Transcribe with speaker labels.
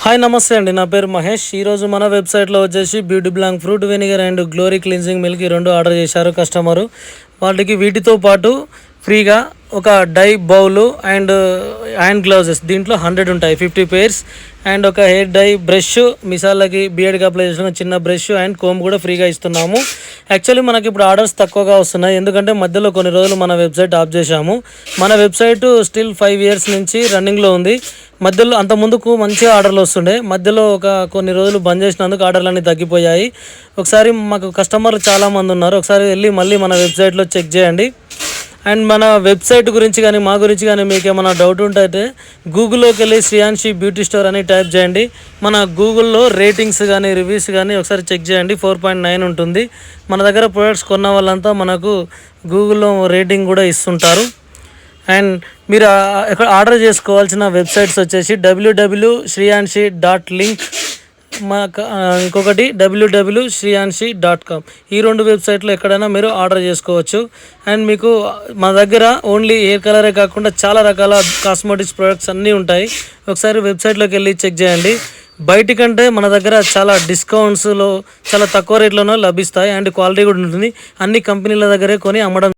Speaker 1: Hi నమస్తే అండి, నా పేరు మహేష్. ఈరోజు మన వెబ్సైట్లో వచ్చేసి beauty blank fruit vinegar and glory cleansing milk ఈ రెండు ఆర్డర్ చేశారు కస్టమరు. వాళ్ళకి వీటితో పాటు ఫ్రీగా ఒక dye bowl and hand gloves, దీంట్లో 100 ఉంటాయి, 50 పేర్స్, అండ్ ఒక హెయిర్ డై బ్రష్, మిసాలకి బియర్డ్కి అప్లై చేసిన చిన్న బ్రష్ అండ్ కోమ్ కూడా ఫ్రీగా ఇస్తున్నాము. యాక్చువల్లీ మనకి ఇప్పుడు ఆర్డర్స్ తక్కువగా వస్తున్నాయి, ఎందుకంటే మధ్యలో కొన్ని రోజులు మన వెబ్సైట్ ఆఫ్ చేశాము. మన వెబ్సైట్ స్టిల్ 5 years నుంచి రన్నింగ్లో ఉంది. మధ్యలో అంత ముందుకు మంచిగా ఆర్డర్లు వస్తుండే, మధ్యలో కొన్ని రోజులు బంద్ చేసినందుకు ఆర్డర్లు అన్నీ తగ్గిపోయాయి. ఒకసారి మాకు కస్టమర్లు చాలామంది ఉన్నారు, ఒకసారి వెళ్ళి మళ్ళీ మన వెబ్సైట్లో చెక్ చేయండి. అండ్ మన వెబ్సైట్ గురించి కానీ మా గురించి కానీ మీకు ఏమైనా డౌట్ ఉంటే గూగుల్లోకి వెళ్ళి శ్రీయాన్షి బ్యూటీ స్టోర్ అని టైప్ చేయండి. మన గూగుల్లో రేటింగ్స్ కానీ రివ్యూస్ కానీ ఒకసారి చెక్ చేయండి. 4.9 ఉంటుంది. మన దగ్గర ప్రొడక్ట్స్ కొన్న వాళ్ళంతా మనకు గూగుల్లో రేటింగ్ కూడా ఇస్తుంటారు. అండ్ మీరు ఆర్డర్ చేసుకోవాల్సిన వెబ్సైట్స్ వచ్చేసి www.shriyanshi.link, ఇంకొకటి www.shriyanshi.com. ఈ రెండు వెబ్సైట్లో ఎక్కడైనా మీరు ఆర్డర్ చేసుకోవచ్చు. అండ్ మీకు మా దగ్గర ఓన్లీ హెయిర్ కలరే కాకుండా చాలా రకాల కాస్మెటిక్స్ ప్రొడక్ట్స్ అన్నీ ఉంటాయి. ఒకసారి వెబ్సైట్లోకి వెళ్ళి చెక్ చేయండి. బయట కంటే మన దగ్గర చాలా డిస్కౌంట్స్లో చాలా తక్కువ రేట్లోనే లభిస్తాయి అండ్ క్వాలిటీ కూడా ఉంటుంది. అన్ని కంపెనీల దగ్గరే కొని అమ్మడం